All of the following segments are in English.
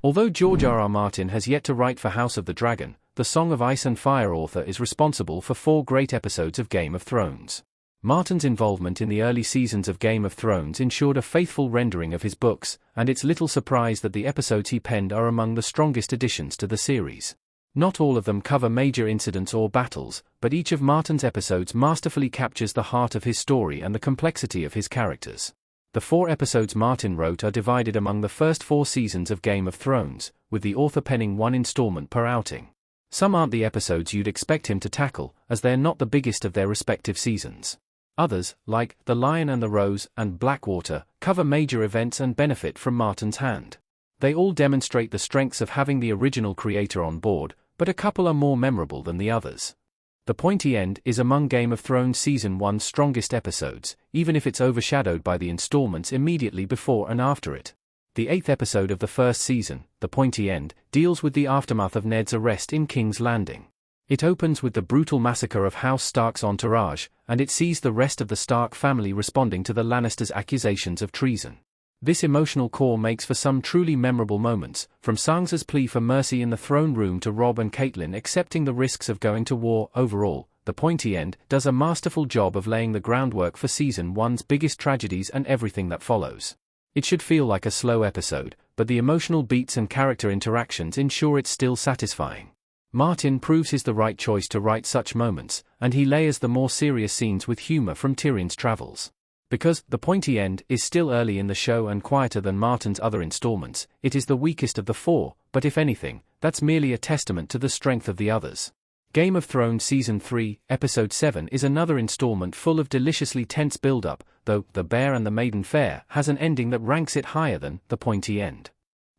Although George R.R. Martin has yet to write for House of the Dragon, the Song of Ice and Fire author is responsible for 4 great episodes of Game of Thrones. Martin's involvement in the early seasons of Game of Thrones ensured a faithful rendering of his books, and it's little surprise that the episodes he penned are among the strongest additions to the series. Not all of them cover major incidents or battles, but each of Martin's episodes masterfully captures the heart of his story and the complexity of his characters. The 4 episodes Martin wrote are divided among the first 4 seasons of Game of Thrones, with the author penning 1 installment per outing. Some aren't the episodes you'd expect him to tackle, as they're not the biggest of their respective seasons. Others, like The Lion and the Rose and Blackwater, cover major events and benefit from Martin's hand. They all demonstrate the strengths of having the original creator on board, but a couple are more memorable than the others. The Pointy End is among Game of Thrones Season 1's strongest episodes, even if it's overshadowed by the installments immediately before and after it. The 8th episode of the first season, The Pointy End, deals with the aftermath of Ned's arrest in King's Landing. It opens with the brutal massacre of House Stark's entourage, and it sees the rest of the Stark family responding to the Lannisters' accusations of treason. This emotional core makes for some truly memorable moments, from Sansa's plea for mercy in the throne room to Robb and Catelyn accepting the risks of going to war. Overall, The Pointy End does a masterful job of laying the groundwork for Season 1's biggest tragedies and everything that follows. It should feel like a slow episode, but the emotional beats and character interactions ensure it's still satisfying. Martin proves he's the right choice to write such moments, and he layers the more serious scenes with humor from Tyrion's travels. Because The Pointy End is still early in the show and quieter than Martin's other installments, it is the weakest of the 4, but if anything, that's merely a testament to the strength of the others. Game of Thrones Season 3, Episode 7 is another installment full of deliciously tense build-up, though The Bear and the Maiden Fair has an ending that ranks it higher than The Pointy End.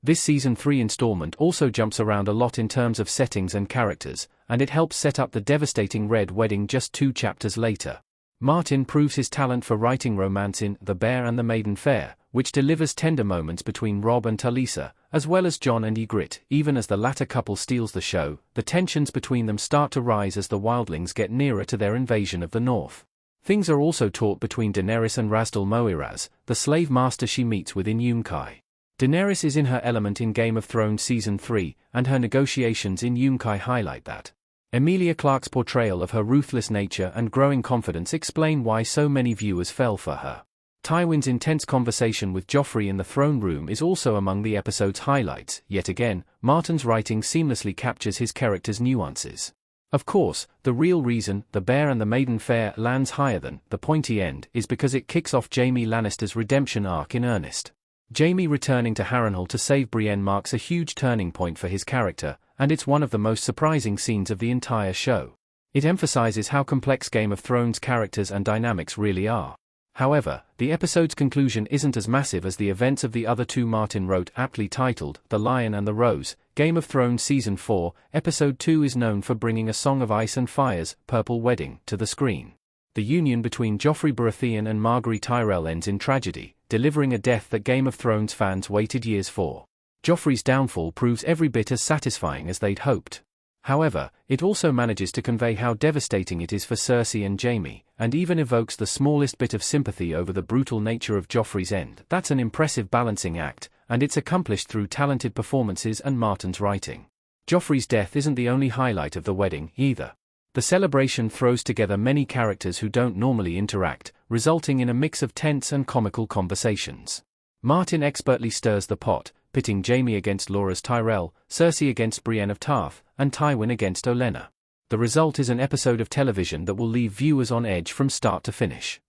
This Season 3 installment also jumps around a lot in terms of settings and characters, and it helps set up the devastating Red Wedding just 2 chapters later. Martin proves his talent for writing romance in The Bear and the Maiden Fair, which delivers tender moments between Robb and Talisa, as well as Jon and Ygritte. Even as the latter couple steals the show, the tensions between them start to rise as the wildlings get nearer to their invasion of the north. Things are also taut between Daenerys and Razdal Moiraz, the slave master she meets within Yunkai. Daenerys is in her element in Game of Thrones Season 3, and her negotiations in Yunkai highlight that. Emilia Clarke's portrayal of her ruthless nature and growing confidence explain why so many viewers fell for her. Tywin's intense conversation with Joffrey in the throne room is also among the episode's highlights. Yet again, Martin's writing seamlessly captures his character's nuances. Of course, the real reason The Bear and the Maiden Fair lands higher than The Pointy End is because it kicks off Jaime Lannister's redemption arc in earnest. Jaime returning to Harrenhal to save Brienne marks a huge turning point for his character, and it's one of the most surprising scenes of the entire show. It emphasizes how complex Game of Thrones characters and dynamics really are. However, the episode's conclusion isn't as massive as the events of the other 2 Martin wrote, aptly titled The Lion and the Rose. Game of Thrones Season 4, Episode 2 is known for bringing A Song of Ice and Fire's Purple Wedding to the screen. The union between Joffrey Baratheon and Margaery Tyrell ends in tragedy, delivering a death that Game of Thrones fans waited years for. Joffrey's downfall proves every bit as satisfying as they'd hoped. However, it also manages to convey how devastating it is for Cersei and Jaime, and even evokes the smallest bit of sympathy over the brutal nature of Joffrey's end. That's an impressive balancing act, and it's accomplished through talented performances and Martin's writing. Joffrey's death isn't the only highlight of the wedding, either. The celebration throws together many characters who don't normally interact, resulting in a mix of tense and comical conversations. Martin expertly stirs the pot, pitting Jaime against Loras Tyrell, Cersei against Brienne of Tarth, and Tywin against Olenna. The result is an episode of television that will leave viewers on edge from start to finish.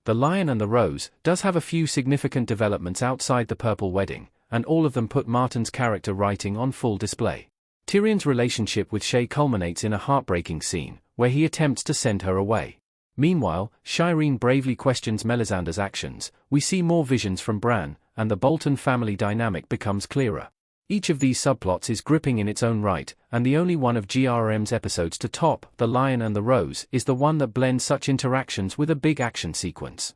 The Lion and the Rose does have a few significant developments outside the Purple Wedding, and all of them put Martin's character writing on full display. Tyrion's relationship with Shae culminates in a heartbreaking scene, where he attempts to send her away. Meanwhile, Shireen bravely questions Melisandre's actions, we see more visions from Bran, and the Bolton family dynamic becomes clearer. Each of these subplots is gripping in its own right, and the only one of GRM's episodes to top The Lion and the Rose is the one that blends such interactions with a big action sequence.